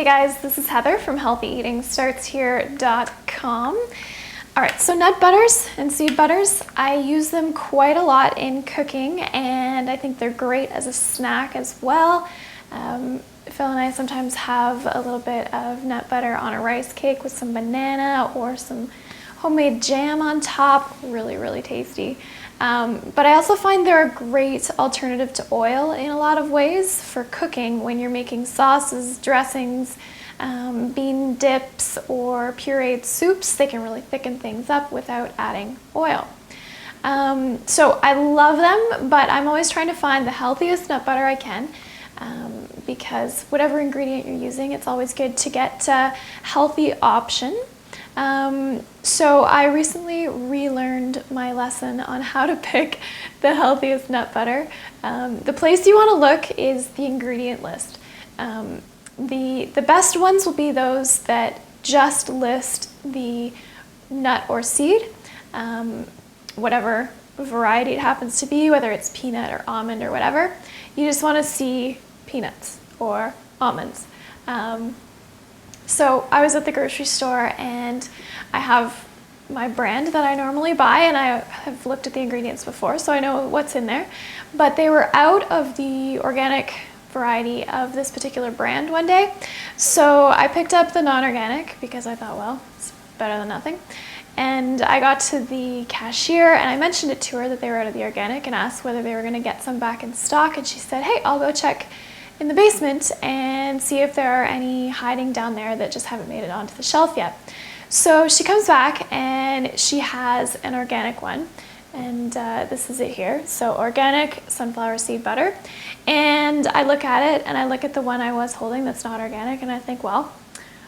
Hey guys, this is Heather from healthyeatingstartshere.com. Alright, so nut butters and seed butters, I use them quite a lot in cooking, and I think they're great as a snack as well. Phil and I sometimes have a little bit of nut butter on a rice cake with some banana or some homemade jam on top. Really, really tasty. But I also find they're a great alternative to oil in a lot of ways for cooking when you're making sauces, dressings, bean dips, or pureed soups. They can really thicken things up without adding oil. So I love them, but I'm always trying to find the healthiest nut butter I can. Because whatever ingredient you're using, it's always good to get a healthy option. So I recently relearned my lesson on how to pick the healthiest nut butter. The place you want to look is the ingredient list. The best ones will be those that just list the nut or seed, whatever variety it happens to be, whether it's peanut or almond or whatever. You just want to see peanuts or almonds. So I was at the grocery store and I have my brand that I normally buy, and I have looked at the ingredients before, so I know what's in there. But they were out of the organic variety of this particular brand one day. So I picked up the non-organic because I thought, well, it's better than nothing. And I got to the cashier and I mentioned it to her that they were out of the organic and asked whether they were going to get some back in stock. And she said, hey, I'll go check in the basement and see if there are any hiding down there that just haven't made it onto the shelf yet. So she comes back and she has an organic one, and this is it here. So organic sunflower seed butter. And I look at it and I look at the one I was holding that's not organic, and I think, well,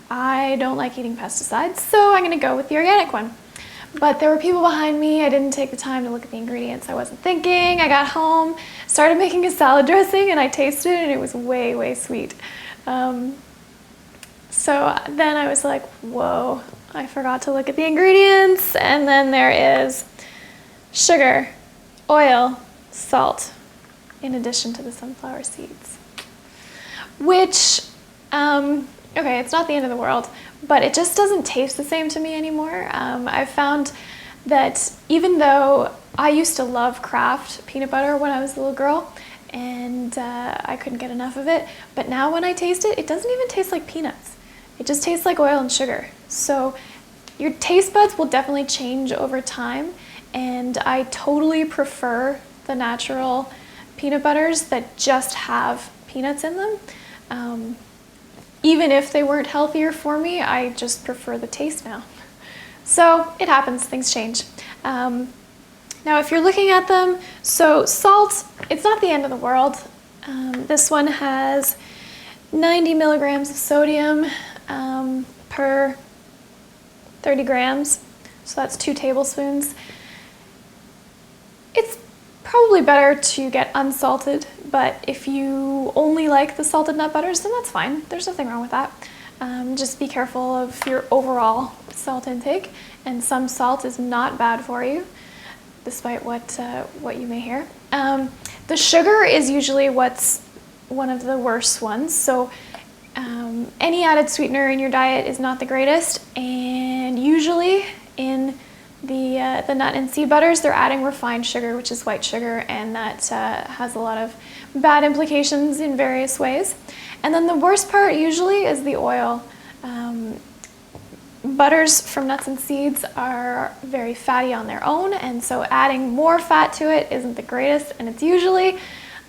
I don't like eating pesticides, so I'm gonna go with the organic one. But there were people behind me. I didn't take the time to look at the ingredients. I wasn't thinking. I got home, started making a salad dressing, and I tasted it, and it was way, way sweet. So then I was like, whoa, I forgot to look at the ingredients. And then there is sugar, oil, salt, in addition to the sunflower seeds. Which, okay, it's not the end of the world, but it just doesn't taste the same to me anymore. I've found that even though I used to love Kraft peanut butter when I was a little girl, and I couldn't get enough of it, but now when I taste it, it doesn't even taste like peanuts. It just tastes like oil and sugar. So your taste buds will definitely change over time, and I totally prefer the natural peanut butters that just have peanuts in them. Even if they weren't healthier for me, I just prefer the taste now. So it happens, things change. Now if you're looking at them, so salt, it's not the end of the world. This one has 90 milligrams of sodium per 30 grams, so that's 2 tablespoons. It's probably better to get unsalted, but if you only like the salted nut butters, then that's fine. There's nothing wrong with that. Just be careful of your overall salt intake, and some salt is not bad for you, despite what you may hear. The sugar is usually what's one of the worst ones. So any added sweetener in your diet is not the greatest, and usually in the nut and seed butters, they're adding refined sugar, which is white sugar, and that has a lot of bad implications in various ways. And then the worst part usually is the oil. Butters from nuts and seeds are very fatty on their own, and so adding more fat to it isn't the greatest, and it's usually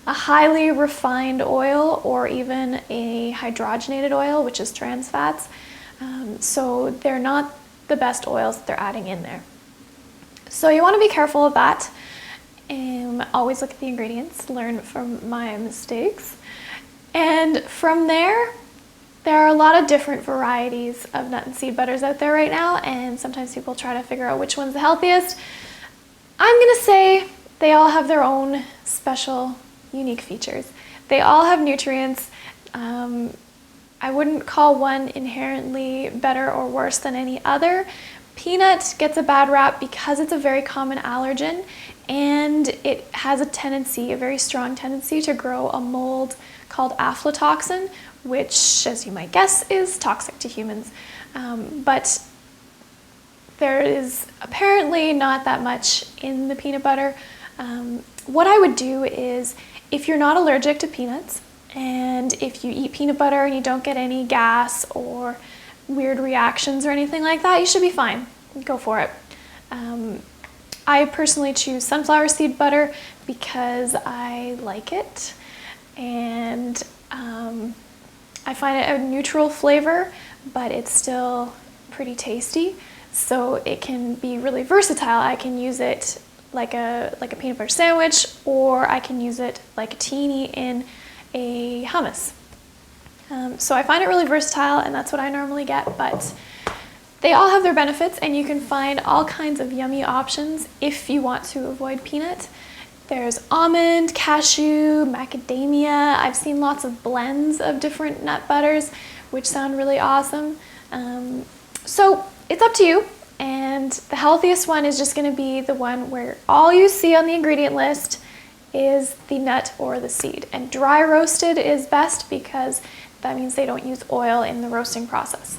a highly refined oil or even a hydrogenated oil, which is trans fats. So they're not the best oils that they're adding in there. So you want to be careful of that. Always look at the ingredients, learn from my mistakes. And from there are a lot of different varieties of nut and seed butters out there right now, and sometimes people try to figure out which one's the healthiest. I'm going to say they all have their own special, unique features. They all have nutrients. I wouldn't call one inherently better or worse than any other. Peanut gets a bad rap because it's a very common allergen, and it has a very strong tendency to grow a mold called aflatoxin, which, as you might guess, is toxic to humans. But there is apparently not that much in the peanut butter. What I would do is, if you're not allergic to peanuts, and if you eat peanut butter and you don't get any gas or weird reactions or anything like that, you should be fine. Go for it. I personally choose sunflower seed butter because I like it, and I find it a neutral flavor, but it's still pretty tasty. So it can be really versatile. I can use it like a peanut butter sandwich, or I can use it like a teeny in a hummus. So I find it really versatile, and that's what I normally get, but they all have their benefits, and you can find all kinds of yummy options if you want to avoid peanut. There's almond, cashew, macadamia. I've seen lots of blends of different nut butters, which sound really awesome. So it's up to you, and the healthiest one is just going to be the one where all you see on the ingredient list is the nut or the seed. And dry roasted is best because that means they don't use oil in the roasting process.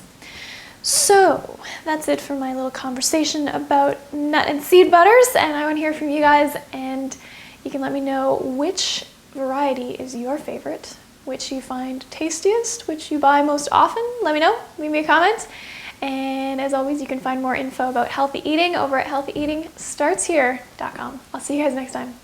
So that's it for my little conversation about nut and seed butters, and I want to hear from you guys, and you can let me know which variety is your favorite, which you find tastiest, which you buy most often. Let me know, leave me a comment. And as always, you can find more info about healthy eating over at healthyeatingstartshere.com. I'll see you guys next time.